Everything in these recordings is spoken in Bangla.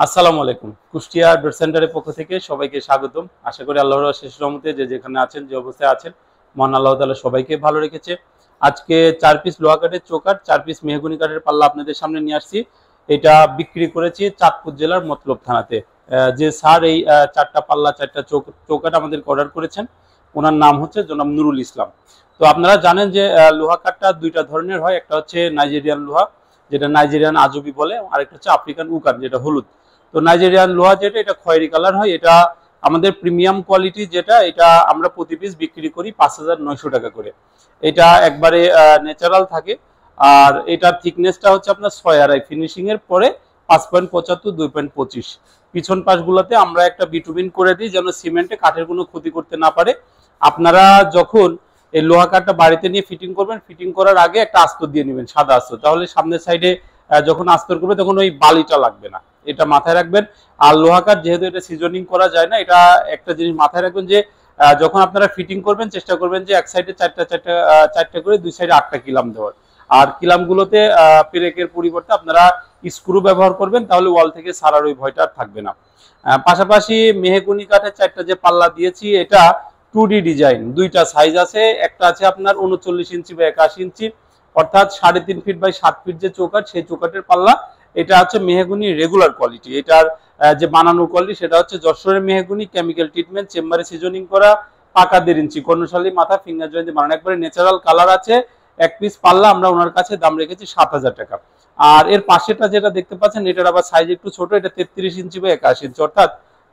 আসসালামু আলাইকুম। কুষ্টিয়া ডট সেন্টারের পক্ষ থেকে সবাইকে স্বাগতম। আশা করি আল্লাহর অশেষ রহমতে যে যেখানে আছেন, যে অবস্থায় আছেন, মহান আল্লাহ তাআলা সবাইকে ভালো রেখেছে। আজকে ৪ পিস লোহা কাঠের চৌকাঠ, ৪ পিস মেহগনি কাঠের পাল্লা আপনাদের সামনে নিয়ে আসছি। এটা বিক্রি করেছি চাঁদপুর জেলার মতলব থানাতে। যে স্যার এই ৪টা পাল্লা ৪টা চৌকাঠ আমাদেরকে অর্ডার করেছেন, ওনার নাম হচ্ছে জনাব নুরুল ইসলাম। তো আপনারা জানেন যে লোহা কাঠটা দুইটা ধরনের হয়। একটা হচ্ছে নাইজেরিয়ান লোহা, যেটা নাইজেরিয়ান আজবি বলে, আরেকটা হচ্ছে আফ্রিকান উকান, যেটা হলুদ। তো নাইজেরিয়ান লোহা যেটা, এটা খয়েরি কালার হয়। এটা আমাদের প্রিমিয়াম কোয়ালিটি, যেটা এটা আমরা প্রতি পিস বিক্রি করি ৫,৯০০ টাকা করে। এটা একবারে ন্যাচারাল থাকে। আর এটার থিকনেসটা হচ্ছে আপনার ৬.৫ ফিনিশিং এর পরে ৫.৭৫ ২.২৫। পিছন পাশগুলোতে আমরা একটা বিটুমিন করে দিই, যেন সিমেন্টে কাঠের কোনো ক্ষতি করতে না পারে। আপনারা যখন এই লোহা কাঠটা বাড়িতে নিয়ে ফিটিং করবেন, ফিটিং করার আগে একটা আস্তর দিয়ে নেবেন, সাদা আস্তর, তাহলে সামনের সাইডে যখন আস্তর করবে তখন ওই বালিটা লাগবে না। এটা মাথায় রাখবেন। আর লোহা কাঠ যেহেতু এটা সিজনিং করা যায় না, এটা একটা জিনিস মাথায় রাখবেন যে যখন আপনারা ফিটিং করবেন চেষ্টা করবেন যে এক সাইডে চারটা করে, দুই সাইডে 8টা কিলাম দেওয়ার। আর কিলামগুলোতে পেরেকের পরিবর্তে আপনারা স্ক্রু ব্যবহার করবেন, তাহলে ওয়াল থেকে সারার ওই ভয়টা আর থাকবে না। পাশাপাশি মেহগনি কাঠের 4টা যে পাল্লা দিয়েছি, এটা 2D ডিজাইন। দুইটা সাইজ আছে, একটা আছে আপনার 39 ইঞ্চি বা 81 ইঞ্চি, অর্থাৎ 3.5 ফিট বাই 7 ফিট যে চৌকাঠ, সেই চৌকাঠের পাল্লা। এটা হচ্ছে মেহগনি রেগুলার কোয়ালিটি। এটার যে বানানোর কোয়ালিটি সেটা হচ্ছে যশোরের মেহগনি, কেমিক্যাল ট্রিটমেন্ট, চেম্বারে সিজনিং করা, পাকা 1.5 ইঞ্চি, কর্ণশালী মাথা, ফিঙ্গার জয়েন্ট বানানো, একবারে ন্যাচারাল কালার আছে। এক পিস পাল্লা আমরা ওনার কাছে দাম রেখেছি 7,000 টাকা। আর এর পাশেটা যেটা দেখতে পাচ্ছেন, এটার আবার সাইজ একটু ছোট, এটা 33 ইঞ্চি বা 81 ইঞ্চি, অর্থাৎ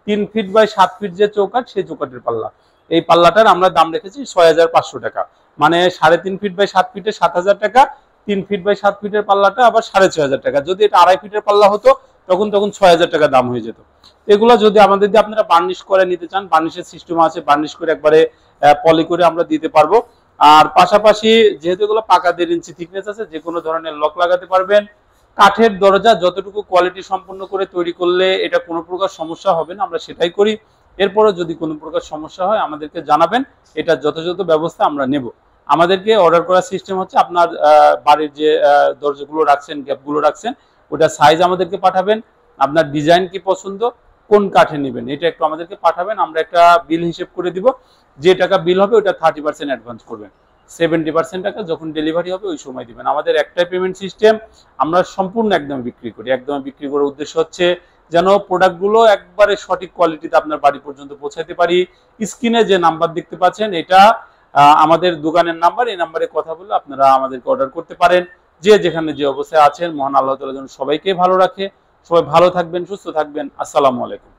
3 ফিট বাই 7 ফিট যে চৌকাঠ, সেই চৌকাঠের পাল্লা। এই পাল্লাটার আমরা দাম রেখেছি 6,500 টাকা। মানে 3.5 ফিট বাই 7 ফিটে 7,000 টাকা, 3 ফিট বাই 7 ফিটের পাল্লাটা আবার 6,500 টাকা। যদি এটা 2.5 ফিটের পাল্লা হতো তখন 6,000 টাকা দাম হয়ে যেত। এগুলো যদি আমাদের দিয়ে আপনারা বার্নিশ করে নিতে চান, বার্নিশের সিস্টেম আছে, বার্নিশ করে একবারে পলি করে আমরা দিতে পারবো। আর পাশাপাশি যেহেতু এগুলো পাকা 1.5 ইঞ্চি থিকনেস আছে, যে কোনো ধরনের লক লাগাতে পারবেন। কাঠের দরজা যতটুকু কোয়ালিটি সম্পন্ন করে তৈরি করলে এটা কোনো প্রকার সমস্যা হবে না, আমরা সেটাই করি। এরপরও যদি কোনো প্রকার সমস্যা হয় আমাদেরকে জানাবেন, এটা যথাযথ ব্যবস্থা আমরা নেব। আমাদেরকে অর্ডার করার সিস্টেম হচ্ছে, আপনার বাড়ির যে দরজাগুলো রাখছেন, গ্যাপগুলো রাখছেন, ওটা সাইজ আমাদেরকে পাঠাবেন। আপনার ডিজাইন কি পছন্দ, কোন কাঠে নেবেন, এটা একটু আমাদেরকে পাঠাবেন। আমরা একটা বিল হিসেব করে দিব। যে টাকা বিল হবে ওটা 30% অ্যাডভান্স করবেন, 70% টাকা যখন ডেলিভারি হবে ওই সময় দিবেন। আমাদের একটাই পেমেন্ট সিস্টেম। আমরা সম্পূর্ণ একদম বিক্রি করি। একদম বিক্রি করার উদ্দেশ্য হচ্ছে যেন প্রোডাক্টগুলো একবারে সঠিক কোয়ালিটিতে আপনার বাড়ি পর্যন্ত পৌঁছাতে পারি। স্ক্রিনে যে নাম্বার দেখতে পাচ্ছেন, এটা আমাদের দোকানের নাম্বার। এই নাম্বারে কথা বলে আপনারা আমাদেরকে অর্ডার করতে পারেন। যে যেখানে যে অবস্থায় আছেন, মহান আল্লাহ তাআলা যেন সবাইকে ভালো রাখে। সবাই ভালো থাকবেন, সুস্থ থাকবেন। আসসালামু আলাইকুম।